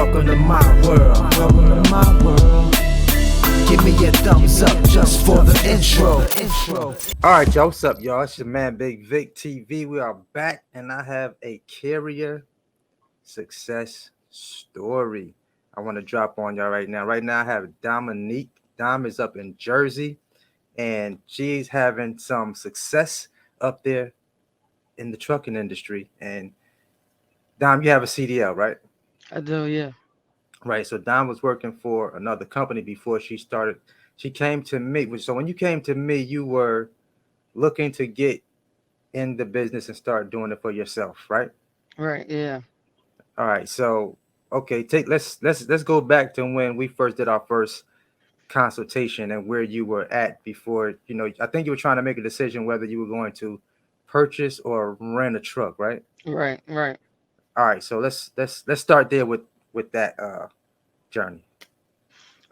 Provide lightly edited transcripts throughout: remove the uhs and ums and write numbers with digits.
Welcome to my world. Welcome to my world. Give me a thumbs up just for the intro. All right, y'all. What's up, y'all? It's your man, Bigg Vic TV. We are back, and I have a carrier success story I want to drop on y'all right now. Right now, I have Dominique. Dom is up in Jersey, and she's having some success up there in the trucking industry. And Dom, you have a CDL, right? I do, yeah. Right. So Dom was working for another company before she started. She came to me. So when you came to me, you were looking to get in the business and start doing it for yourself, right? Right, yeah. All right. So okay, let's go back to when we first did our first consultation and where you were at before. I think you were trying to make a decision whether you were going to purchase or rent a truck, right? Right. All right. So let's start there with that journey.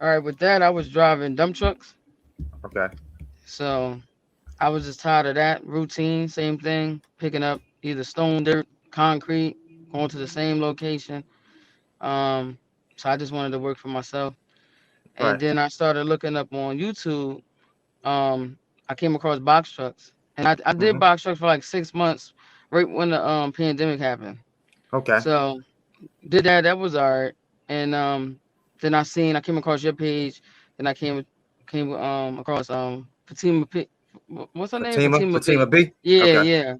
All right, with that, I was driving dump trucks. Okay. So I was just tired of that routine, same thing, picking up either stone, dirt, concrete, going to the same location. Um, so I just wanted to work for myself. And Right. then I started looking up on YouTube. I came across box trucks. And I did Mm-hmm. box trucks for like 6 months, right when the pandemic happened. Okay. So did that. That was all right. And then I came across your page. Then I came across Fatima P. What's her name? Fatima Fatima B. B. Yeah, Okay. yeah.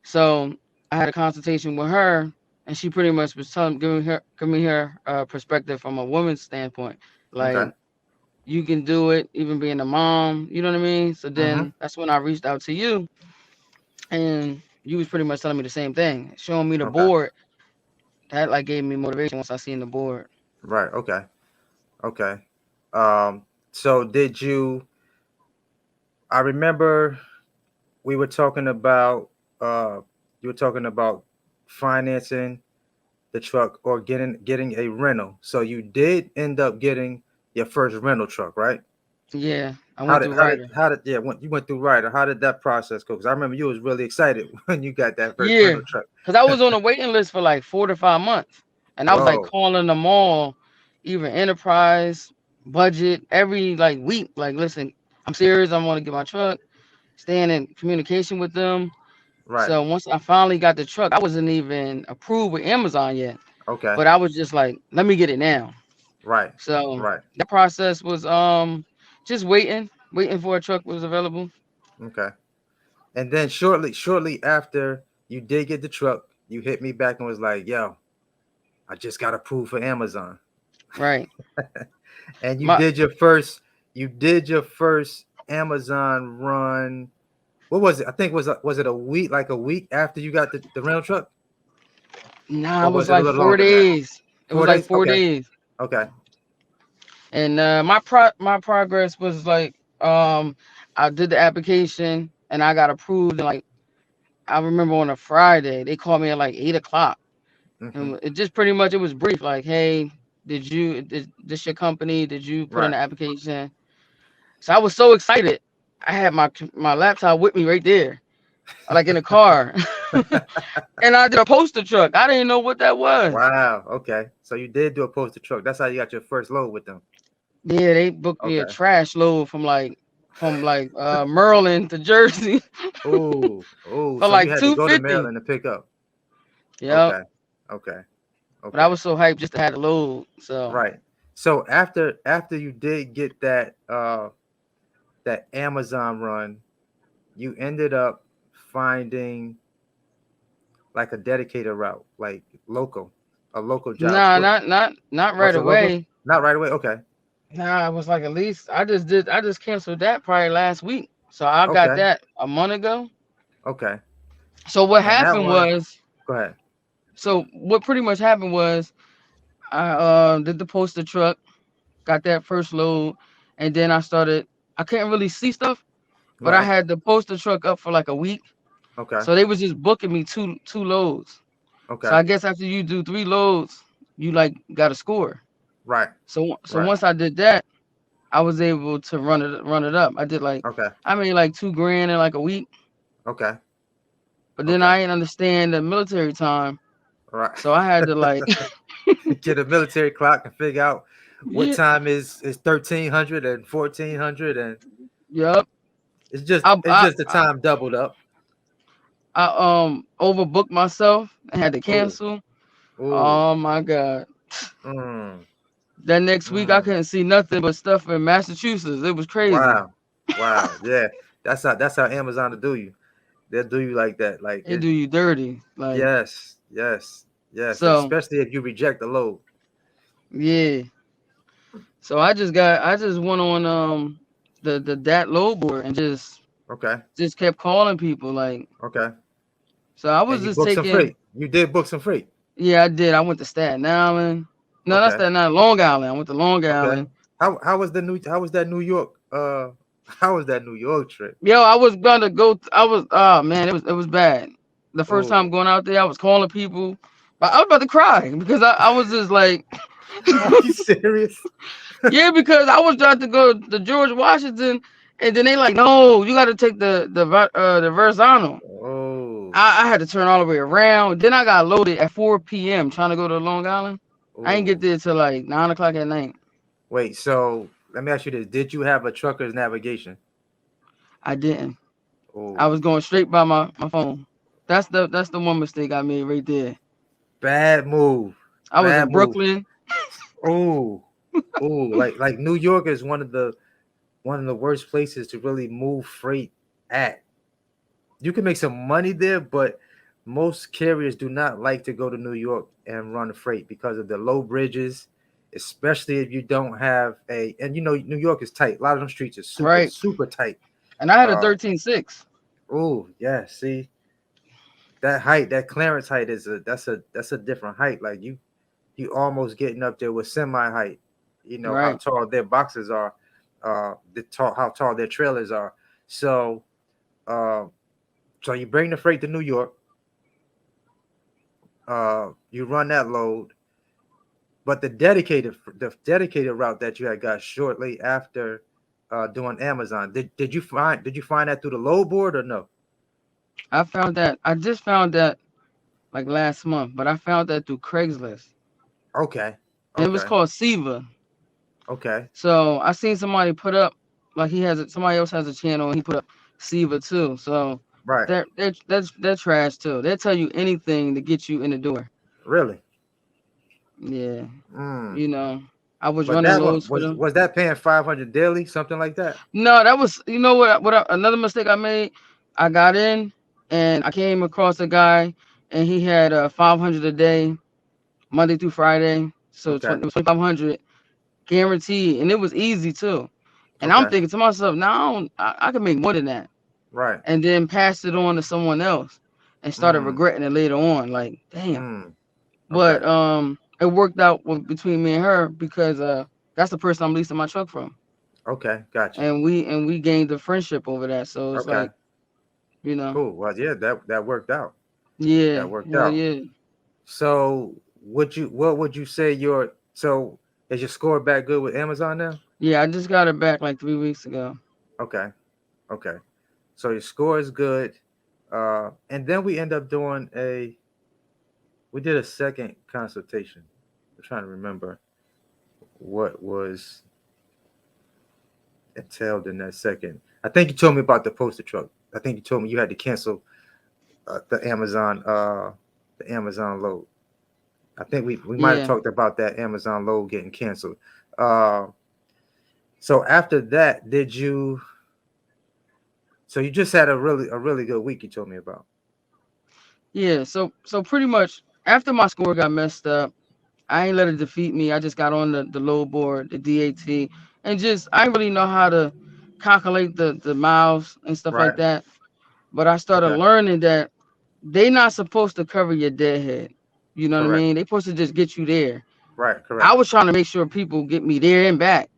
So I had a consultation with her, and she pretty much was giving her perspective from a woman's standpoint. Okay. Like, you can do it, even being a mom. You know what I mean? So Mm-hmm. then that's when I reached out to you, and you was pretty much telling me the same thing, showing me the Okay. board. That like gave me motivation once I seen the board. Right. Okay. Okay. So did you? I remember we were talking about. You were talking about financing the truck or getting a rental. So you did end up getting your first rental truck, right? Yeah, I How went did through how did Ryder. how did yeah when you went through Ryder? How did that process go? Because I remember you was really excited when you got that first Yeah, rental truck. because I was on a waiting list for like 4 to 5 months, and I was like Whoa. calling them all, even enterprise, budget, every like week. Like, listen, I'm serious. I want to get my truck. Staying in communication with them. Right. So once I finally got the truck, I wasn't even approved with Amazon yet, Okay. but I was just like, let me get it now. Right. So Right. that process was just waiting for a truck was available. Okay. And then shortly after you did get the truck, you hit me back and was like, "Yo, I just got approved for Amazon." Right. And My you did your first Amazon run. What was it? I think was it a week, like a week after you got the rental truck, Nah, or it was was it a like little four longer than that? days. It was 4 like days. four Okay. days. Okay. And my progress was like I did the application and I got approved. And like I remember on a Friday they called me at like 8 o'clock, Mm-hmm. and it just pretty much it was brief like, hey, did this your company? Did you put in Right. the application? So I was so excited. I had my laptop with me right there, like in the car, and I did a poster truck. I didn't know what that was. Wow. Okay. So you did do a poster truck. That's how you got your first load with them. Yeah, they booked me a Okay. trash load from like Maryland to Jersey Oh. Oh. for So you like had to go to 250. Maryland to pick up. Yep. Okay. Okay. But I Okay. was so hyped just to have the load. So Right. So after you did get that Amazon run, you ended up finding like a dedicated route, like a local job. nah, What not right was it local? away. Not right away. Okay. Nah, it was like at least I just canceled that probably last week. So I got Okay. that a month ago. Okay. So what And that happened one, was go ahead. so what pretty much happened was I did the poster truck, got that first load, and then I couldn't really see stuff, but I Right. had the poster truck up for like a week. Okay. So they was just booking me two loads. So Okay. I guess after you do 3 loads, you like got a score. Right. So Right. once I did that, I was able to run it up. Okay. I made like 2 grand in like a week, Okay. but then Okay. I didn't understand the military time, Right. so I had to like get a military clock and figure out what Yeah. time is 1300 and 1400, and Yep. it's just I it's I just the time doubled up. I overbooked myself and had to Oh, cancel. oh, Oh my God. mm, That next week I mm. couldn't see nothing but stuff in Massachusetts. It was crazy. Wow, wow, yeah. That's how Amazon will do you. They'll do you like that. Like It do you dirty. Like yes, yes, yes. so Especially if you reject the load. yeah. So I just went on the that load board and Okay, just kept calling people like okay. so I was And you just booked some taking freight. You did book some freight. yeah I did. I went to Staten Island. No, not Okay, Staten Island, Long Island. I went to Long okay. Island. How was that New York how was that New York trip? Yo, I was gonna go. I was oh man, it was bad. The first time Oh, going out there, I was calling people, but I was about to cry because I was just like, are you serious? yeah, because I was trying to go to George Washington, and then they like, no, you got to take the Verzano. Oh, I had to turn all the way around. Then I got loaded at 4 p.m. trying to go to Long Island. I didn't get oh. there till like 9 o'clock at night. Wait, so let me ask you this. Did you have a trucker's navigation? I didn't. I Oh, was going straight by my phone. That's the one mistake I made right there. bad move. I was Bad in move. Brooklyn. Oh, oh, like New York is one of the worst places to really move freight at. You can make some money there, but most carriers do not like to go to New York and run freight because of the low bridges, especially if you don't have and New York is tight. A lot of them streets are super, Right. super tight. And I had a Uh 13.6. oh, yeah, see that height, that clearance height that's a different height. Like you almost getting up there with semi height. You know how Right. tall their boxes are, how tall their trailers are. So uh, so you bring the freight to New York, you run that load, but the dedicated route that you had got shortly after doing Amazon, did you find that through the load board or no? I just found that like last month, but I found that through Craigslist. Okay, And it was okay, called Siva. okay, So I seen somebody put up like somebody else has a channel and he put up Siva too. So right, they're trash too. They'll tell you anything to get you in the door. really. Yeah. Mm. You know. I was But running that one loads for was them. was that paying 500 daily, something like that? No, that was another mistake I made. I got in and I came across a guy and he had 500 a day Monday through Friday. So Okay, it was 2,500 guaranteed, and it was easy too. And I'm okay, thinking to myself, now I can make more than that, right. and then pass it on to someone else, and started Mm, regretting it later on. Like, damn. mm, okay, But it worked out between me and her because that's the person I'm leasing my truck from, okay, gotcha. and we gained a friendship over that. So it's Okay, like, you know, cool. Well, yeah, that worked out. yeah, That worked hell out. yeah, So, what would you say is your score back good with Amazon now? yeah. I just got it back like 3 weeks ago. Okay, okay. So your score is good. And then we did a second consultation. I'm trying to remember what was entailed in that second. I think you told me about the poster truck. I think you told me you had to cancel the Amazon load. I think we might have Yeah, talked about that Amazon load getting canceled. Uh, so after that, so you just had a really good week you told me about. yeah. So pretty much after my score got messed up. I ain't let it defeat me. I just got on the load board, the DAT, and just I didn't really know how to calculate the miles and stuff like Right. that. But I started Okay. learning that they not supposed to cover your deadhead. You know what I Correct. mean? They supposed to just get you there. Right. I Correct. was trying to make sure people get me there and back.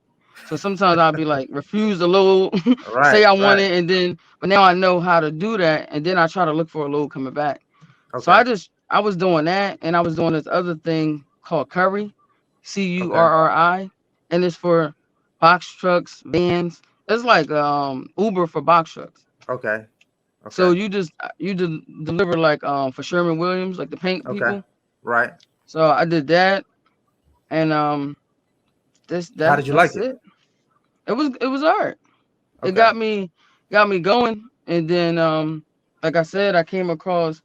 So sometimes I'll be like, refuse the load, say Right. I want Right. it, and then but now I know how to do that, and then I try to look for a load coming back. So Okay. I was doing that, and I was doing this other thing called Curry, Okay. Curri, and it's for box trucks, vans. It's like Uber for box trucks. Okay. So Okay. you deliver like for Sherman Williams, like the paint Okay. people. Right. So I did that, And How did you like that's it? it. It was art. It Okay. got me going. And then like I said, I came across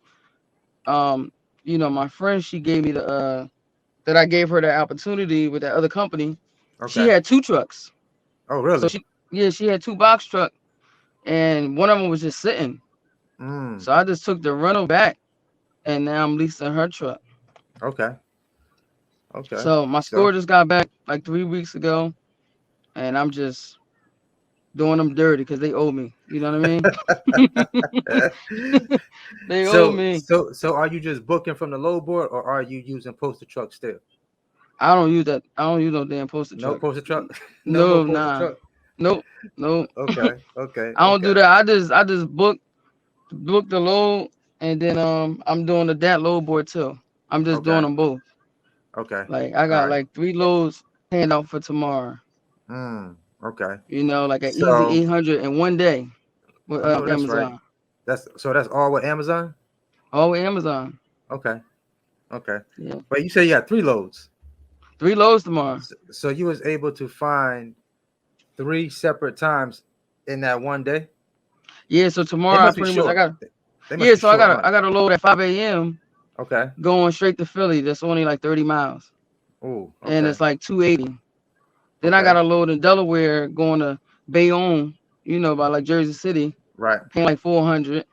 my friend. She gave me the that I gave her the opportunity with that other company. She Okay. had two trucks. Oh, So really? she had two box trucks, and one of them was just sitting. Mm. So I just took the rental back, and now I'm leasing her truck. Okay. Okay. So my So store just got back like 3 weeks ago, and I'm just doing them dirty because they owe me. You know what I mean? They owe me. so are you just booking from the load board or are you using postal truck still? I don't use that. I don't use no damn poster No truck. postal truck? No more No, postal nah. truck? Nope. Nope. Okay. Okay. I don't do Okay. that. I just book the load, and then I'm doing the that load board too. I'm just doing Okay. them both. Okay. Like I All got right. like 3 loads hand out for tomorrow. Mm. Okay. Like an easy So 800 in one day with I know that's right. Amazon. That's all with Amazon? All with Amazon. Okay. Okay. Yeah, But you say you got 3 loads. 3 loads tomorrow. So you was able to find 3 separate times in that one day? Yeah, so They tomorrow I must be pretty much I short. got They must yeah, be so I short, got huh? I got a load at 5 a.m. Okay. going straight to Philly. That's only like 30 miles, Oh, and okay. it's like 280. Then I got Okay. a load in Delaware going to Bayonne, by like Jersey City, Right. paying like 400,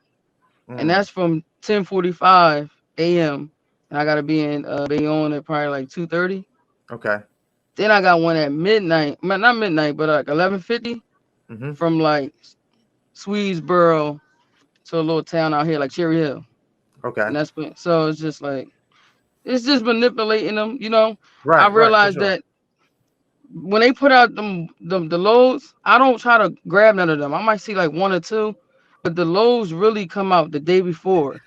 and Mm. that's from 10:45 a.m. and I gotta be in Bayonne at probably like 2:30. Okay. Then I got one at midnight, not midnight, but like 11:50 Mm-hmm. from like Swedesboro to a little town out here like Cherry Hill, Okay. and that's been so it's just like it's just manipulating them. I Right. Right. For realized sure. that when they put out the loads, I don't try to grab none of them. I might see like one or two, but the loads really come out the day before.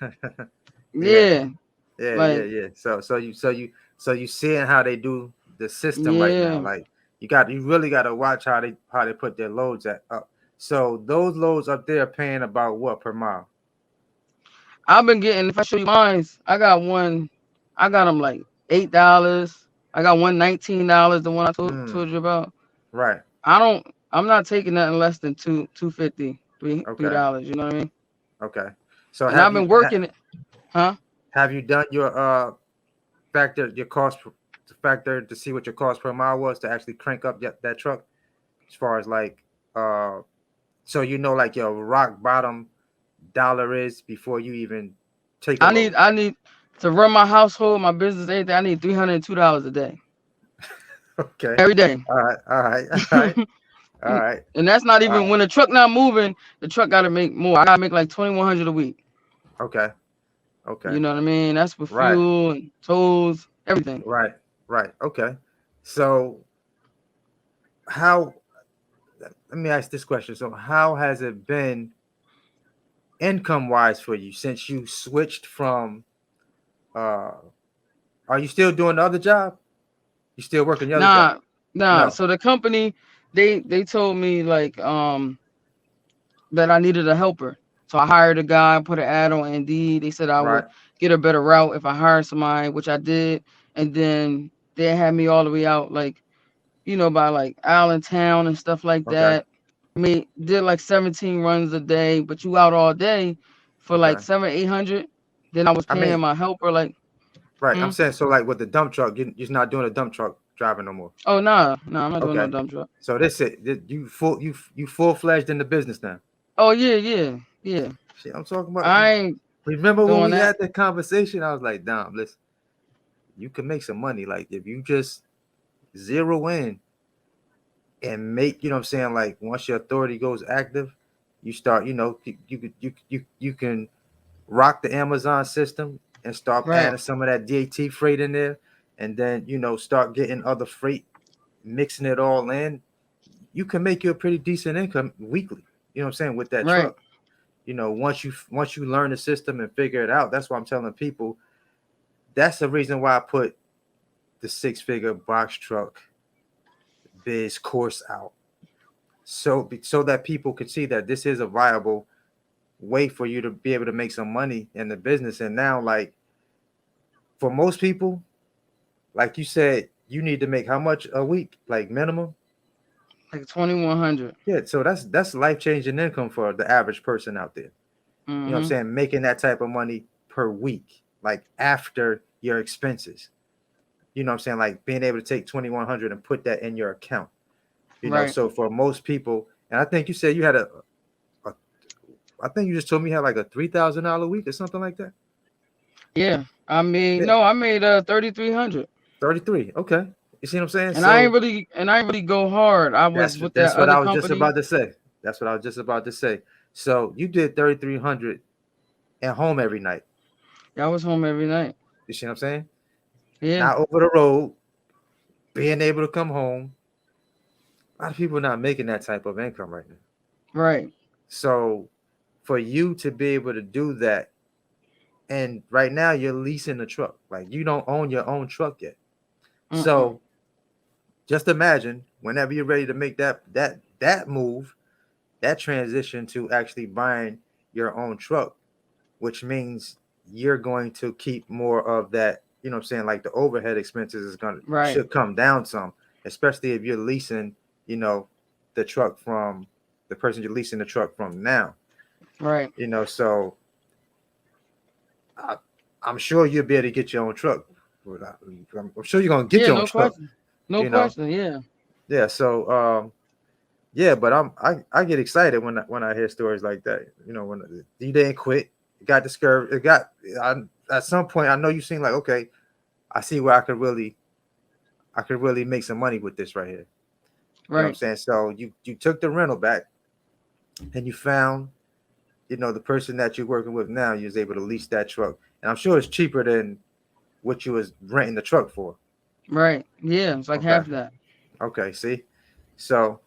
Yeah. Yeah, Yeah. Yeah. like Yeah. So you seeing how they do the system right now. yeah. Like you really got to watch how they put their loads up. So those loads up there paying about what per mile? I've been getting. If I show you mines, I got one. I got them like $8. I got one $19. The one I Mm. told you about. Right. I don't. I'm not taking nothing less than 250, three Okay. dollars. You know what I mean? Okay. So And I've been working it, huh? have you done your factor to see what your cost per mile was to actually crank up that truck as far as like uh so like your rock bottom dollar is before you even take a load. I need to run my household, my business, everything. I need $302 a day, Okay. every day. All right. All right. All right. All right. And that's not All even right. when the truck not moving. The truck got to make more. I got to make like 2,100 a week. Okay. Okay. You know what I mean? That's with Right. fuel and tolls, everything. Right. Right. Okay. So how let me ask this question. So how has it been income wise for you since you switched from uh are you still doing the other job? You still working the other job? Nah, nah. No. So the company, they told me like that I needed a helper. So I hired a guy, put an ad on Indeed. They said I would Right. get a better route if I hired somebody, which I did. And then they had me all the way out, like, by like Allentown and stuff like Okay. that. Did like 17 runs a day, but you out all day for like Okay. 700, 800. Then I was I paying mean, my helper like, right. I'm hmm? saying so like with the dump truck, you're just not doing a dump truck driving no more. Oh nah, nah, I'm not doing no Okay. dump truck. So you full fledged in the business now. Oh yeah, yeah, yeah. Shit, I'm talking about. I ain't Remember when doing we that. had that conversation? I was like, damn, listen, you can make some money. Like if you just zero in and make, what I'm saying, like once your authority goes active, you start, you can rock the Amazon system and start Right, adding some of that DAT freight in there, and then start getting other freight, mixing it all in. You can make you a pretty decent income weekly. You know what I'm saying with that right. truck. Once you learn the system and figure it out, that's why I'm telling people. That's the reason why I put the 6-figure box truck biz course out, so that people could see that this is a viable way for you to be able to make some money in the business. And now, like for most people, like you said, you need to make how much a week, like minimum? like 2,100. Yeah, so that's life changing income for the average person out there. You know what I'm Mm-hmm. saying? Making that type of money per week, like after your expenses. You know what I'm saying? Like being able to take 2,100 and put that in your account. You know, Right. so for most people, and I think you said you had a I think you just told me you had like a $3,000 week or something like that. Yeah. I mean, Yeah, no, I made 3,300. 33. Okay. You see what I'm saying? And I ain't So really go hard. I was with that that's what other I was just company. about to say. That's what I was just about to say. So you did 3,300 at home every night. Yeah, I was home every night. You see what I'm saying? Yeah. Not over the road, being able to come home. A lot of people are not making that type of income right now. Right. So for you to be able to do that, and right now you're leasing a truck, like you don't own your own truck yet. Mm-mm. So just imagine whenever you're ready to make that move, that transition to actually buying your own truck, which means you're going to keep more of that, you know what I'm saying, like the overhead expenses is going to Right. should come down some, especially if you're leasing, you know, the truck from the person you're leasing the truck from now, Right. you know, so I, I'm sure you'll be able to get your own truck. I'm sure you're going to get Yeah, your own no truck, question. No you know. question. Yeah. Yeah, so yeah, but I get excited when I hear stories like that. You know, when you didn't quit, it got discouraged. I, at some point I know you seem like, okay, I see where I could really make some money with this right here. You know what I'm Right. saying? So you took the rental back and you found, you know, the person that you're working with now, you was able to lease that truck. And I'm sure it's cheaper than what you was renting the truck for. Right. Yeah. It's like Okay. half that. Okay, see? So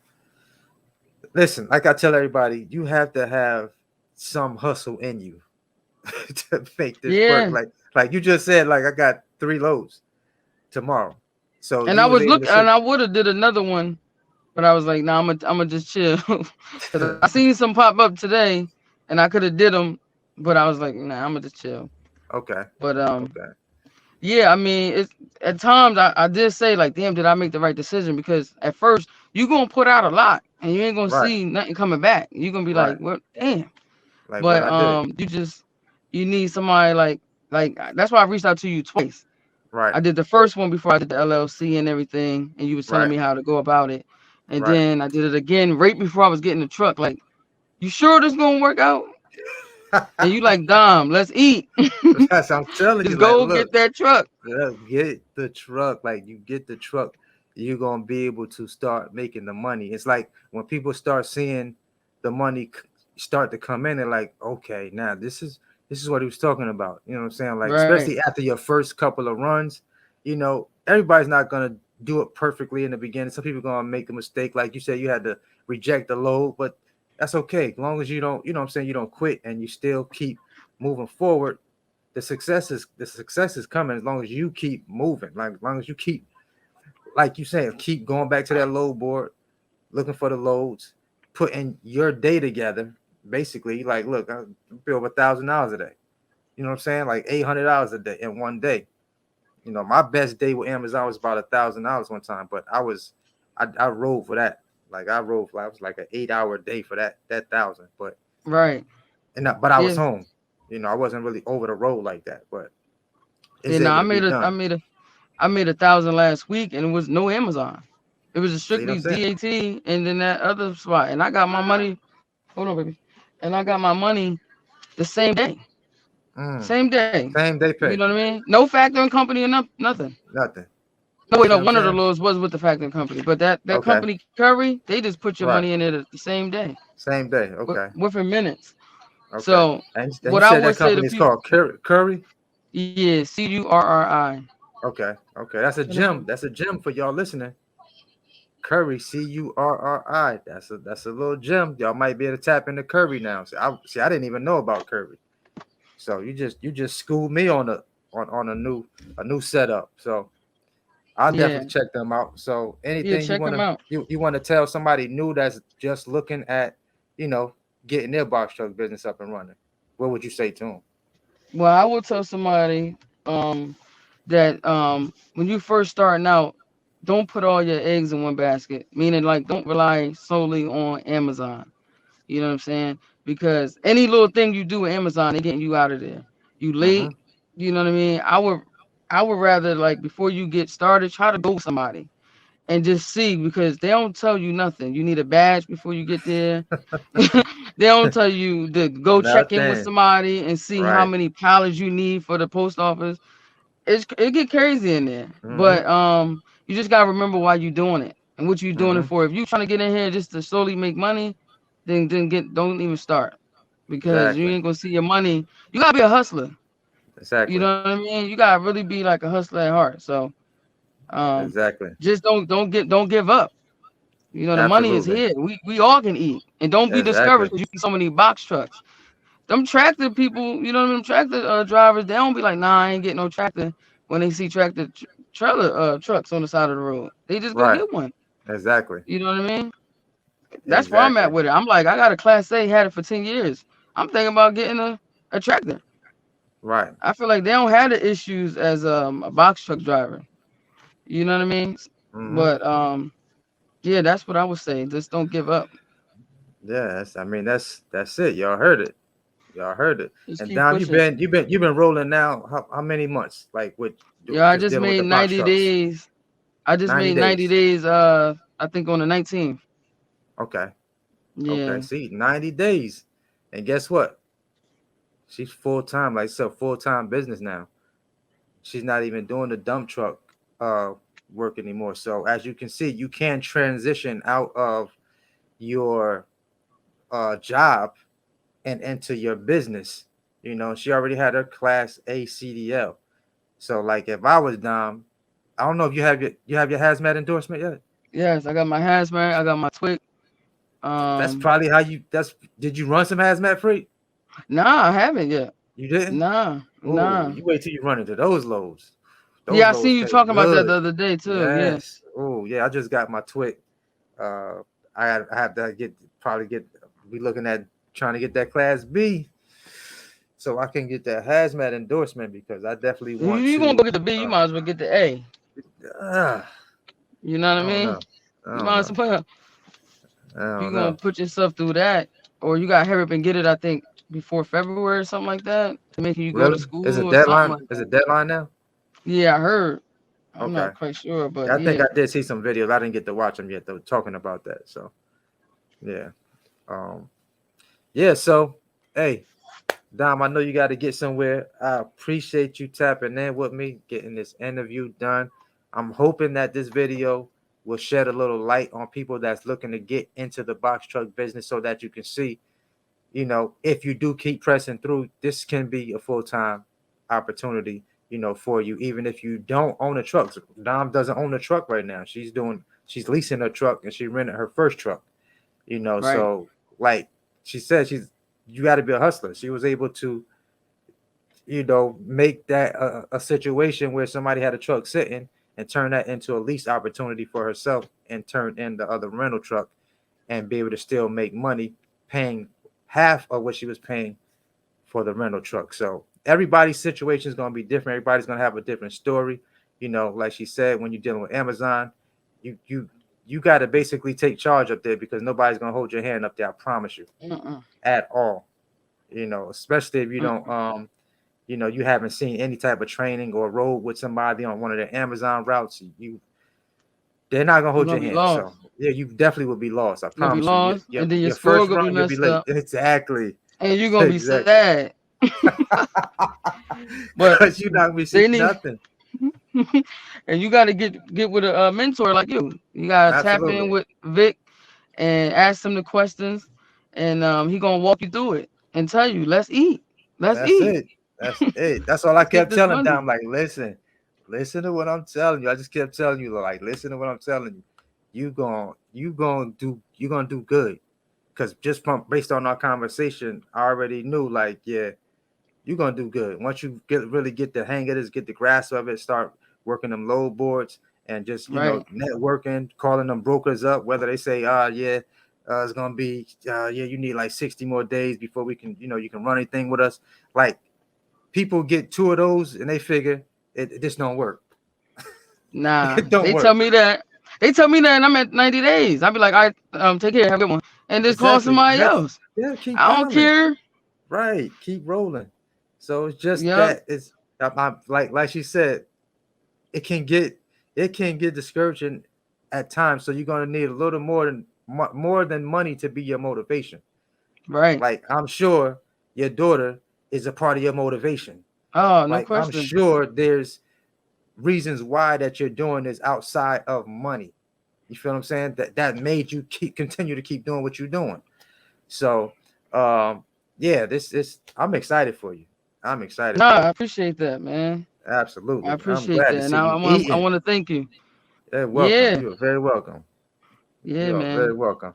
listen, like I tell everybody, you have to have some hustle in you to make this work. Yeah. Like you just said, like I got 3 loads tomorrow. So And you I was was able to looking, sit. and I would have did another one, but I was like, nah, I'm gonna just chill, because I seen some pop up today, and I could have did them, but I was like, nah, I'm gonna just chill. Okay. But Okay. yeah, I mean, it's at times I did say like, damn, did I make the right decision? Because at first you gonna put out a lot, and you ain't gonna Right. see nothing coming back. You gonna be like, Right. what? Damn. Like what But I did. you need somebody like that's why I reached out to you twice. Right. I did the first one before I did the LLC and everything, and you was telling Right. me how to go about it. And Right. then I did it again right before I was getting the truck. Like, you sure this gonna work out? And you like, Dom, let's eat. That's I'm telling you, Just like, go look, get that truck. get the truck. Like you get the truck, you're gonna be able to start making the money. It's like when people start seeing the money start to come in, they're like, okay, now this is what he was talking about. You know what I'm saying? Like, Right, especially after your first couple of runs, you know, everybody's not gonna do it perfectly in the beginning. Some people are gonna make a mistake. Like you said, you had to reject the load, but that's okay. As long as you don't, you know what I'm saying, you don't quit and you still keep moving forward, the success is coming as long as you keep moving. Like as long as you keep, like you said, keep going back to that load board, looking for the loads, putting your day together. Basically, like, look, I bill $1,000 a day. You know what I'm saying? Like $800 a day in one day. You know, my best day with Amazon was about $1,000 one time, but I rode for that. Like I rode for, I was like an 8 hour day for that thousand. right. But I was Yeah, home. You know, I wasn't really over the road like that, but yeah. it's No, able to be done. I made 1,000 last week, and it was no Amazon. It was just See what I'm strictly saying? DAT, and then that other spot. And I got my money. Hold on, baby. And I got my money the same day. Mm. Same day. Same day You pay. know what I mean? No factoring company or nothing. Nothing. No, You wait, see no. what I'm One of the saying? laws was with the factoring company, but that Okay. company Curry, they just put your Right. money in it the same day, Same day. Okay. within minutes. Okay. So And you what I said would that say to company is people, called Curry? yeah, Curri. Okay. Okay. That's a gem. That's a gem for y'all listening. Curry, Curri. That's a little gem. Y'all might be able to tap into Curry now. I didn't even know about Curry. So you just schooled me on a new setup. So I'll Yeah, definitely check them out. So yeah, anything you check want them to out. you want to tell somebody new that's just looking at, you know, getting their box truck business up and running, what would you say to them? Well, I will tell somebody that when you first starting out, don't put all your eggs in one basket. Meaning, like, don't rely solely on Amazon. You know what I'm saying? Because any little thing you do with Amazon, they getting you out of there. You Mm-hmm. late. You know what I mean? I would rather, like, before you get started, try to go with somebody and just see, because they don't tell you nothing. You need a badge before you get there. They don't tell you to go check in with Nothing. somebody and see how Right. many pallets you need for the post office. It get crazy in there. Mm-hmm. But you just gotta remember why you doing it and what you doing it Mm-hmm. for. If you trying to get in here just to slowly make money, then don't even start, because you Exactly. ain't gonna see your money. You gotta be a hustler. You Exactly. know what I mean? You gotta really be like a hustler at heart. So um Exactly. just don't give up. You know, the money is Absolutely. here. We all can eat. And don't be discouraged Exactly. because you see so many box trucks. Them tractor people, you know what I mean? Tractor drivers, they don't be like, nah, I ain't getting no tractor when they see trailer trucks on the side of the road. They just go Right. get one. Exactly. You know what I mean? That's where I'm Exactly. at with it. I'm like, I got a class A, had it for 10 years. I'm thinking about getting a tractor. Right. I feel like they don't have the issues as a box truck driver. You know what I mean? Mm-hmm. But yeah, that's what I would say. Just don't give up. Yeah. I mean, that's it. Y'all heard it. Y'all heard it. Just And keep Dom, pushing. you've been rolling now. How many months? Like with Yeah, I just just dealing with made the box 90 trucks. days. I just 90 made 90 days. days. I think on the 19th. Okay. Okay. Yeah. See, 90 days. And guess what? She's full time, like so full time business now. She's not even doing the dump truck uh work anymore. So as you can see, you can transition out of your job and into your business. You know, she already had her class A CDL. So like if I was Dom, I don't know if you have your hazmat endorsement yet. Yes, I got my hazmat. I got my twig. That's Um, probably how you that's did you run some hazmat free? nah, I haven't yet. You didn't? Nah, Oh, nah. you wait till you run into those loads. Those Yeah, I loads seen you pay talking about that good. the other day too. Yeah. Yes. Oh, yeah. I just got my twig. Uh, I have to probably get be looking at trying to get that class B so I can get that hazmat endorsement because I definitely If want you gonna to. go get the B, you Uh, might as well get the A. uh, You know I what I don't mean? know. I You don't might as know. well. I You don't gonna know. put yourself through that, or you gotta hurry up and get it. I think before February or something like that to make you go to Really? Is school it or something deadline? like Is that. it deadline now? Yeah, I heard. I'm Okay. not quite sure, Yeah, but I think yeah. I did see some videos. I didn't get to watch them yet, though, talking about that. So yeah. Um. Yeah. So hey, Dom, I know you got to get somewhere. I appreciate you tapping in with me, getting this interview done. I'm hoping that this video will shed a little light on people that's looking to get into the box truck business so that you can see, you know, if you do keep pressing through, this can be a full-time opportunity, you know, for you, even if you don't own a truck. So Dom doesn't own a truck right now. She's leasing a truck and she rented her first truck, you know, Right. so like she said, you got to be a hustler. She was able to, you know, make that a situation where somebody had a truck sitting and turn that into a lease opportunity for herself and turn in the other rental truck and be able to still make money paying half of what she was paying for the rental truck. So everybody's situation is going to be different. Everybody's going to have a different story. You know, like she said, when you're dealing with Amazon, you got to basically take charge up there because nobody's going to hold your hand up there. I promise you, Uh-uh. at all. You know, especially if you Mm. don't you know, you haven't seen any type of training or rode with somebody on one of the Amazon routes, they're not gonna You're hold gonna your be hand. So lost. yeah, you definitely will be lost. I You're gonna be promise you. lost, and then your Your score first gonna be run, you'll be messed late. up, Exactly. and you're gonna be Exactly. sad. But Because you're not gonna see they need, nothing. and you gotta get with a mentor like you. You gotta tap in Absolutely. with Vic and ask him the questions, and he gonna walk you through it and tell you, let's That's eat, it. That's it. That's all I let's get kept this telling them. money. I'm like, listen to what I'm telling you. I just kept telling you, like, listen to what I'm telling you. You gonna do good. Because just from based on our conversation, I already knew, like, yeah, you're gonna do good. Once you really get the hang of this, get the grasp of it, start working them load boards and just, you know, Right, networking, calling them brokers up, whether they say, yeah, it's gonna be yeah, you need like 60 more days before we can, you know, you can run anything with us. Like people get two of those and they figure this don't work. Nah, It don't they work. tell me that. They tell me that, and I'm at 90 days. I'll be like, take care, have a good one, and just call Exactly. somebody else. Yeah, keep I don't dialing. care. Right. Keep rolling. So it's just Yep. that it's like she said, it can get discouraging at times. So you're gonna need a little more than money to be your motivation. Right. Like I'm sure your daughter is a part of your motivation. Oh, no Like I'm question. sure there's reasons why that you're doing this outside of money. You feel what I'm saying? That made you continue to keep doing what you're doing. So yeah, this I'm excited for you. I'm excited No, for I you. appreciate that, man. I Absolutely. I'm appreciate glad to that, and see I you want I eating. want to thank you. You're welcome. Yeah, You are very welcome. yeah, You are very man. welcome.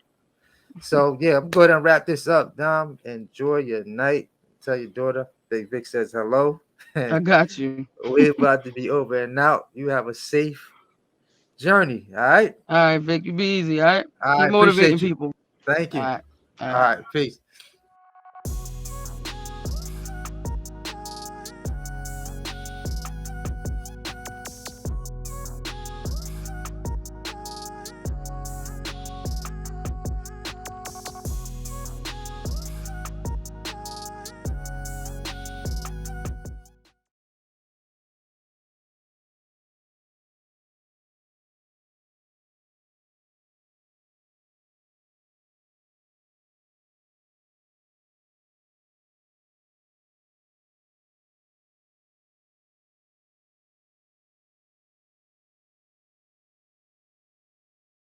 So yeah, I'm going to wrap this up, Dom. Enjoy your night. Tell your daughter Big Vic says hello. I got you. We're about to be over and out. You have a safe journey. All right. All right, Vic, you be easy. All right, keep I motivating appreciate you. people. Thank All you. right, all All right. right. Peace.